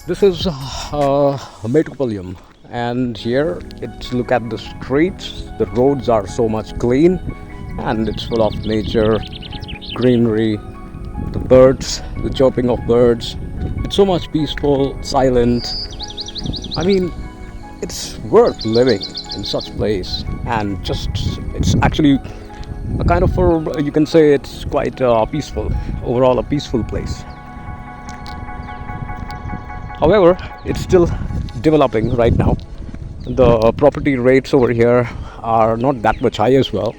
This is Mettupalayam, and here it's look at the streets. The roads are so much clean, and it's full of nature, greenery, the birds, the chirping of birds. It's so much peaceful, silent. I mean, it's worth living in such place, and just it's actually a kind of you can say it's quite peaceful. Overall, a peaceful place. However, it's still developing right now. The property rates over here are not that much high as well.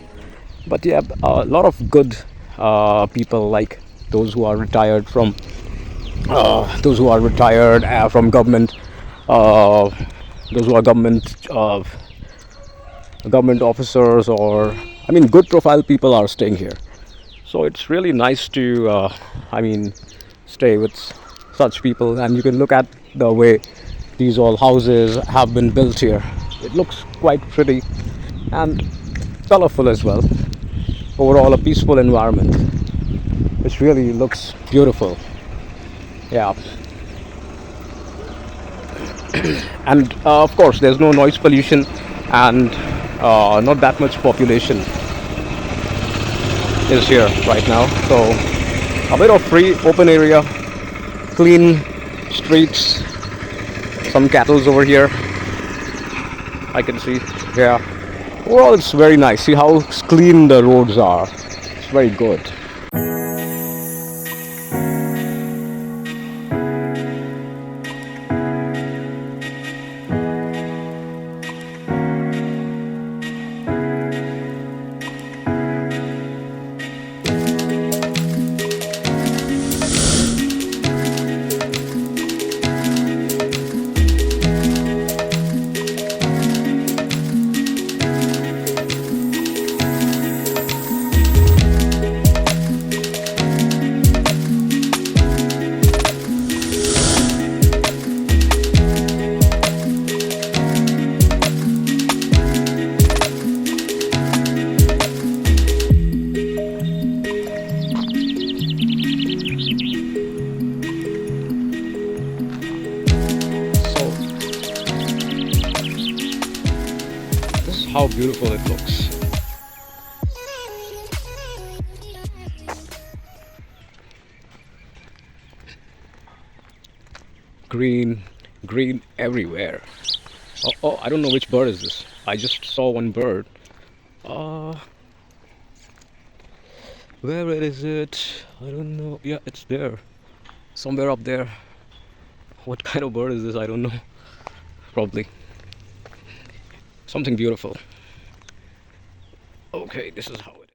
But yeah, a lot of good people like those who are retired from government, uh, those who are government officers, or I mean, good profile people are staying here. So it's really nice to, stay with such people, and you can look at the way these all houses have been built here. It looks quite pretty and colorful as well. Overall, a peaceful environment, which really looks beautiful. Yeah, and of course, there's no noise pollution, and not that much population is here right now. So a bit of free open area, clean streets, some cattles over here I can see. Yeah, overall it's very nice. See how clean the roads are. It's very good. So this is how beautiful it looks. Green, green everywhere. Oh, I don't know which bird is this. I just saw one bird. Uh, where is it? I don't know. Yeah, it's there. Somewhere up there. What kind of bird is this? I don't know. Probably something beautiful. Okay, this is how it is.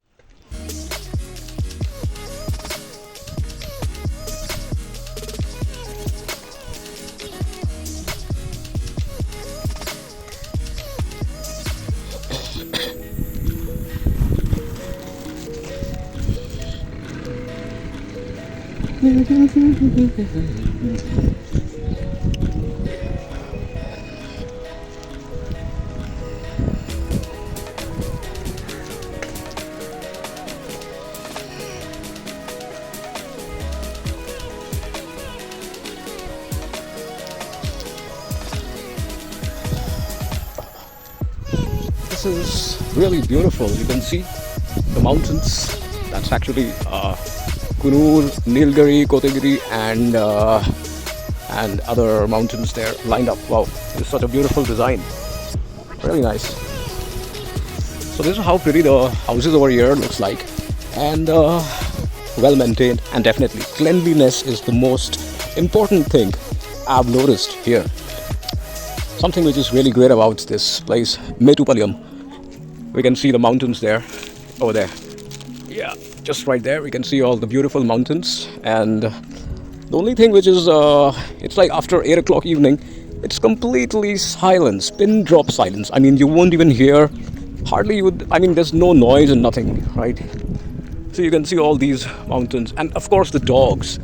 This is really beautiful. You can see the mountains. That's actually Kunur, Nilgiri, Kotagiri, and other mountains there lined up. Wow, it's such a beautiful design. Really nice. So this is how pretty the houses over here looks like, and well maintained. And definitely, cleanliness is the most important thing I've noticed here. Something which is really great about this place, Mettupalayam. We can see the mountains there, over there. Yeah, just right there we can see all the beautiful mountains. And the only thing which is, it's like after 8 o'clock evening, it's completely silence, pin drop silence. I mean, you won't even hear, hardly there's no noise and nothing, right? So you can see all these mountains, and of course the dogs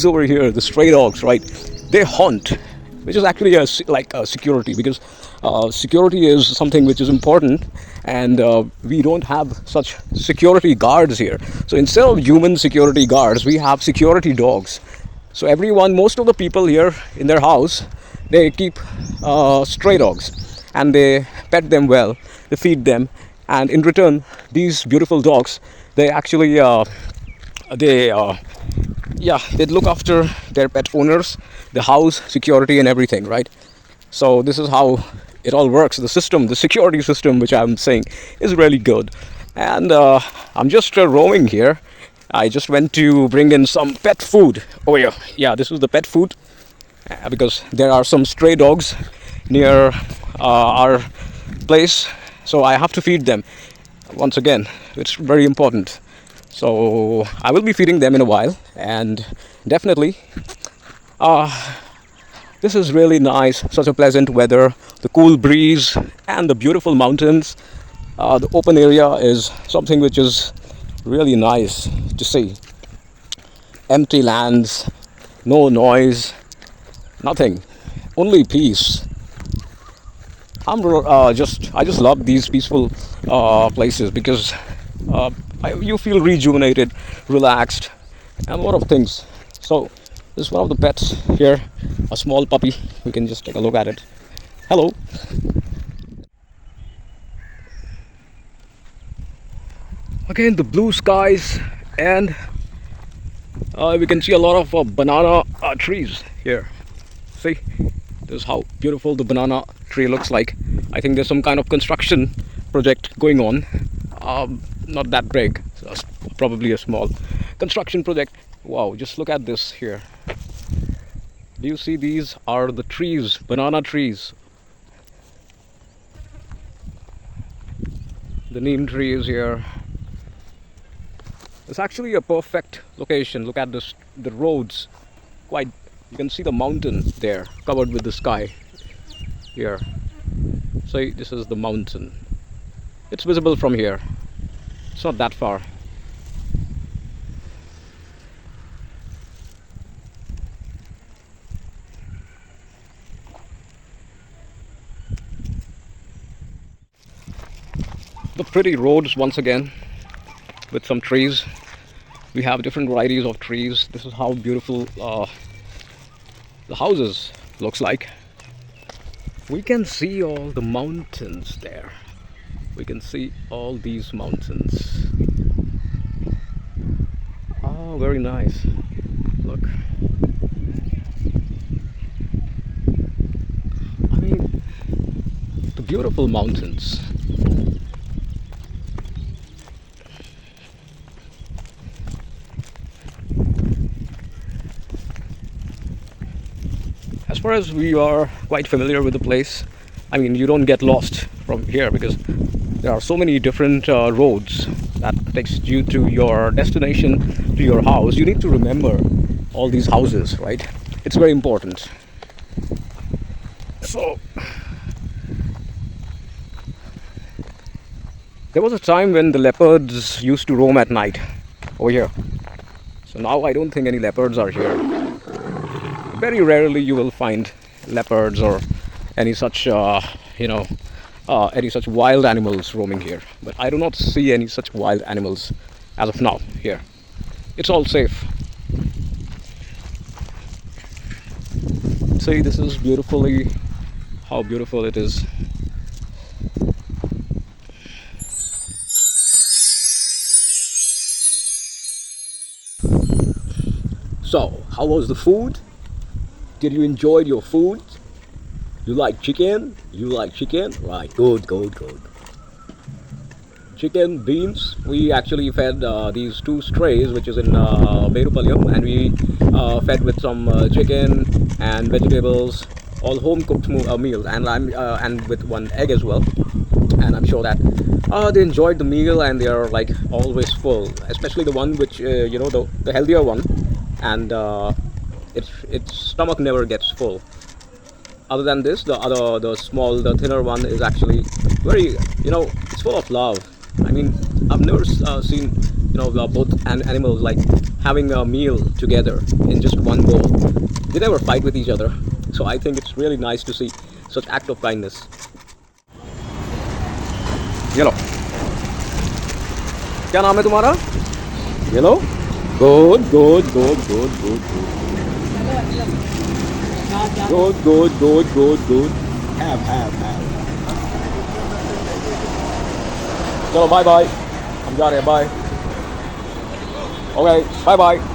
over here, the stray dogs, right? They haunt which is actually like a security, because security is something which is important, and we don't have such security guards here. So instead of human security guards, we have security dogs. So everyone, most of the people here in their house, they keep stray dogs, and they pet them well, they feed them, and in return, these beautiful dogs, they actually they yeah, they look after their pet owners, the house, security, and everything, right? So this is how it all works. The system, the security system, which I'm saying, is really good. And I'm just roaming here. I just went to bring in some pet food. Oh yeah, this is the pet food, because there are some stray dogs near our place, so I have to feed them. Once again, it's very important. So I will be feeding them in a while, and definitely this is really nice. Such a pleasant weather, the cool breeze, and the beautiful mountains. The open area is something which is really nice to see. Empty lands, no noise, nothing, only peace. I just love these peaceful places, because you feel rejuvenated, relaxed, and a lot of things. So this is one of the pets here, a small puppy. We can just take a look at it. Hello. Again, the blue skies, and we can see a lot of banana trees here. See, this is how beautiful the banana tree looks like. I think there's some kind of construction project going on. Not that big, so probably a small construction project. Wow, just look at this here. Do you see, these are the trees, banana trees. The neem tree is here. It's actually a perfect location. Look at this, the roads. Quite, you can see the mountain there, covered with the sky here. So this is the mountain. It's visible from here. It's not that far. The pretty roads once again, with some trees. We have different varieties of trees. This is how beautiful the houses looks like. We can see all the mountains there. We can see all these mountains. Oh, very nice. Look. I mean, the beautiful mountains. As far as we are quite familiar with the place, I mean, you don't get lost from here, because there are so many different roads that takes you to your destination, to your house. You need to remember all these houses, right? It's very important. So there was a time when the leopards used to roam at night over here. So now I don't think any leopards are here. Very rarely you will find leopards or any such any such wild animals roaming here. But I do not see any such wild animals as of now here. It's all safe. See, this is beautifully, how beautiful it is. So, how was the food? Did you enjoy your food? You like chicken? You like chicken? Right, good. Chicken, beans. We actually fed these two strays, which is in Mettupalayam, and we fed with some chicken and vegetables, all home cooked meals, and with one egg as well. And I'm sure that they enjoyed the meal, and they are like always full, especially the one which the healthier one, and its stomach never gets full. Other than this, the thinner one is actually very, it's full of love. I mean, I've never seen, both animals like having a meal together in just one bowl. They never fight with each other. So I think it's really nice to see such act of kindness. ये लो, क्या नाम है तुम्हारा? ये लो, good, good, good, good, good, good, good, good, good, good. Have. चलो bye bye. हम जा रहे हैं, bye. Okay, bye bye.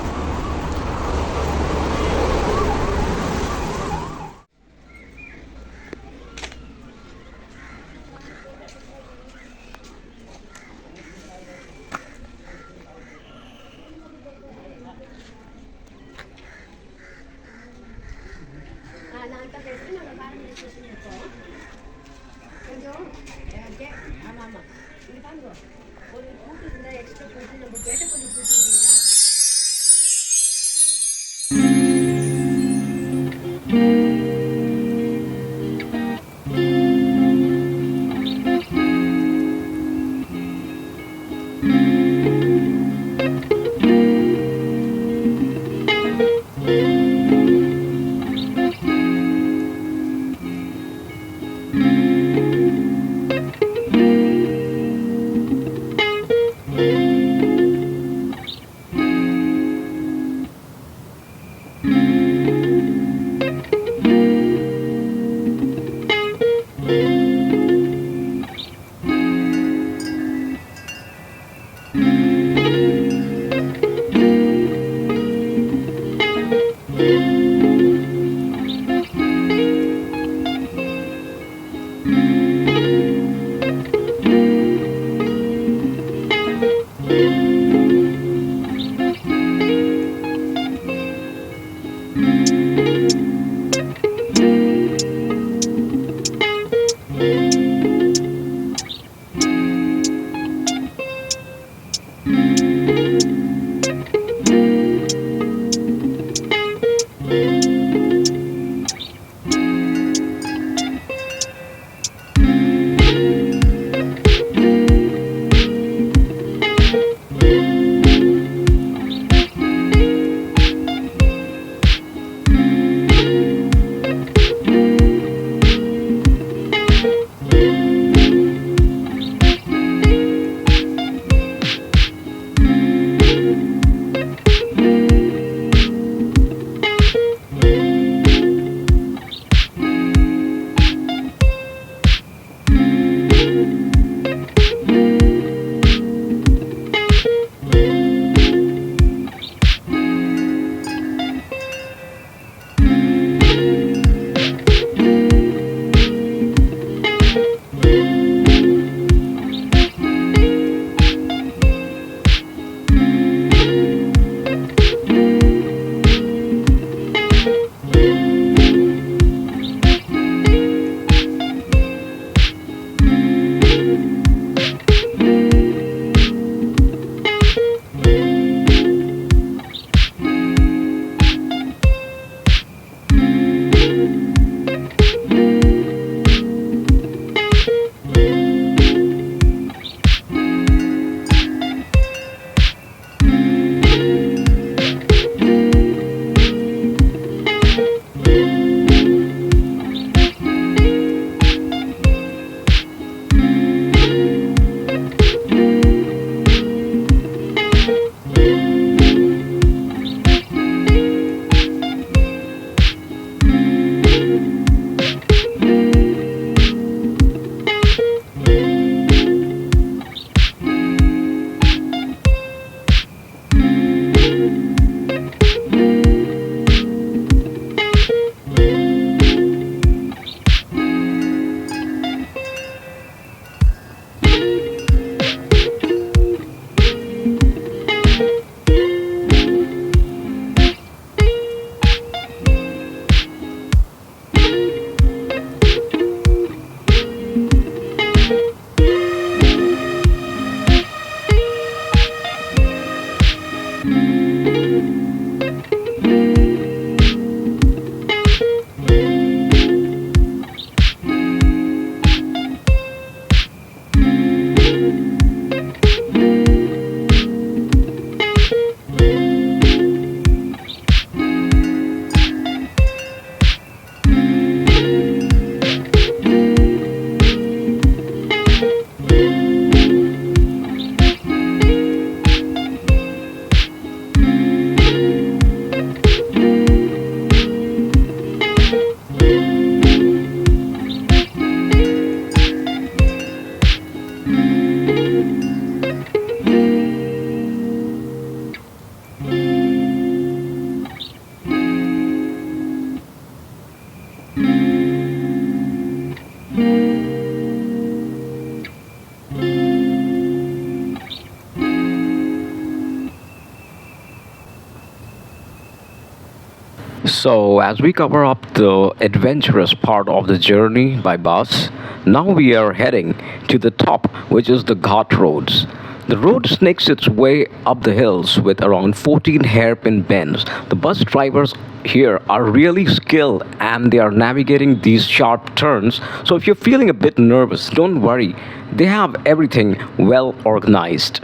So, as we cover up the adventurous part of the journey by bus, now we are heading to the top, which is the Ghat roads. The road snakes its way up the hills with around 14 hairpin bends. The bus drivers here are really skilled and they are navigating these sharp turns. So, if you're feeling a bit nervous, don't worry, they have everything well organized.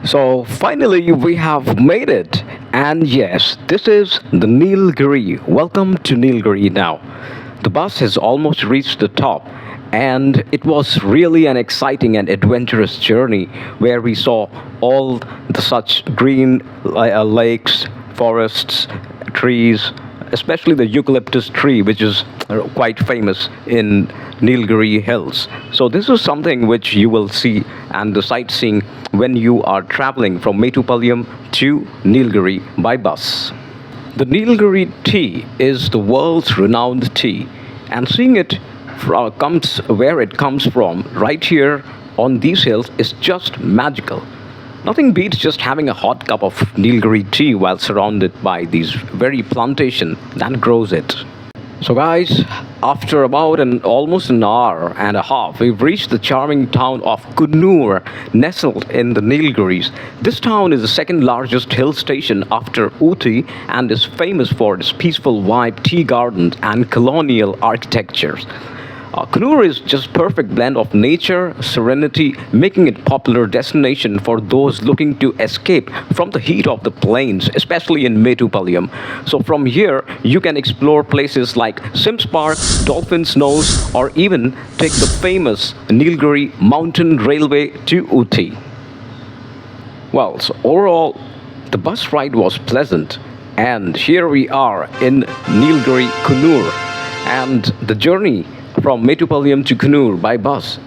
So finally, we have made it. And yes, this is the Nilgiri. Welcome to Nilgiri now. The bus has almost reached the top, and it was really an exciting and adventurous journey where we saw all the such green lakes, forests, trees, especially the eucalyptus tree, which is quite famous in Nilgiri Hills. So this is something which you will see and the sightseeing when you are traveling from Mettupalayam to Nilgiri by bus. The Nilgiri tea is the world's renowned tea, and seeing it comes where it comes from, right here on these hills, is just magical. Nothing beats just having a hot cup of Nilgiri tea while surrounded by these very plantation that grows it. So, guys, after about almost an hour and a half, we've reached the charming town of Kunnur, nestled in the Nilgiris. This town is the second largest hill station after Ooty and is famous for its peaceful vibe, tea gardens, and colonial architectures. Kannur is just perfect blend of nature, serenity, making it popular destination for those looking to escape from the heat of the plains, especially in Mettupalayam. So from here, you can explore places like Sims Park, Dolphin's Nose, or even take the famous Nilgiri Mountain Railway to Ooty. Well, so overall, the bus ride was pleasant, and here we are in Nilgiri, Kannur, and the journey from Mettupalayam to Kannur by bus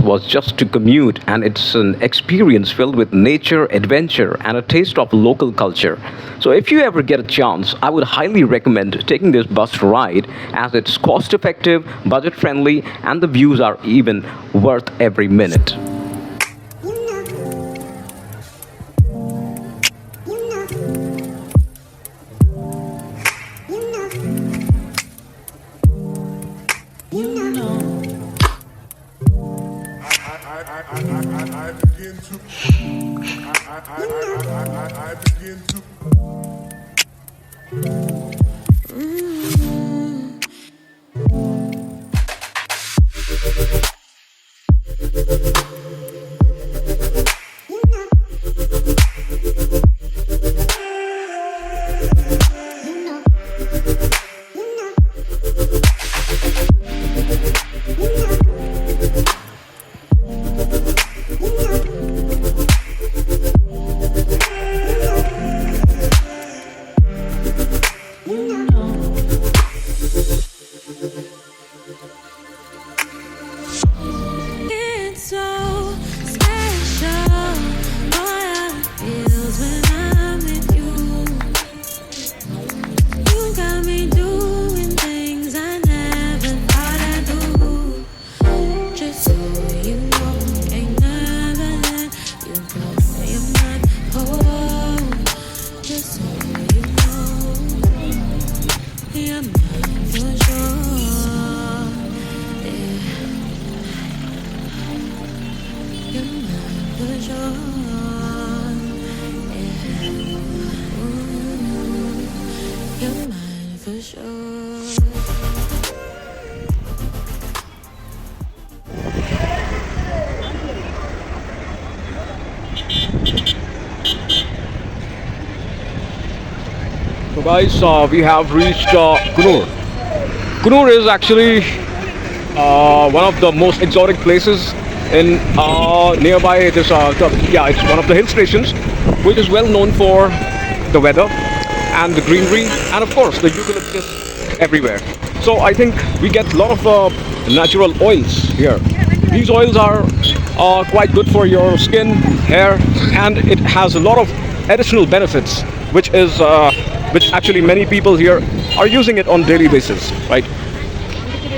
was just to commute, and it's an experience filled with nature, adventure, and a taste of local culture. So if you ever get a chance, I would highly recommend taking this bus ride as it's cost effective, budget friendly, and the views are even worth every minute. I begin to I begin It's so special. All I feels when I'm with you. You got me doing things I never thought I'd do. Just so you know, ain't never let you go. You're my home. Just so you know, you're mine for sure. Yeah. You're mine for sure. Yeah. Ooh, you're mine for sure. So guys, we have reached Kannur. Kannur is actually one of the most exotic places in nearby. It is it's one of the hill stations, which is well known for the weather and the greenery, and of course the eucalyptus everywhere. So I think we get a lot of natural oils here. These oils are quite good for your skin, hair, and it has a lot of additional benefits, which actually many people here are using it on daily basis, right?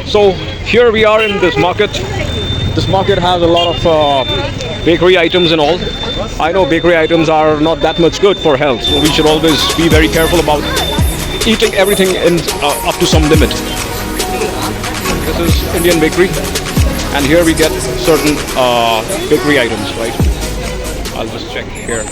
So here we are in this market. This market has a lot of bakery items and all. I know bakery items are not that much good for health, so we should always be very careful about eating everything in up to some limit. This is Indian bakery, and here we get certain bakery items, right? I'll just check here.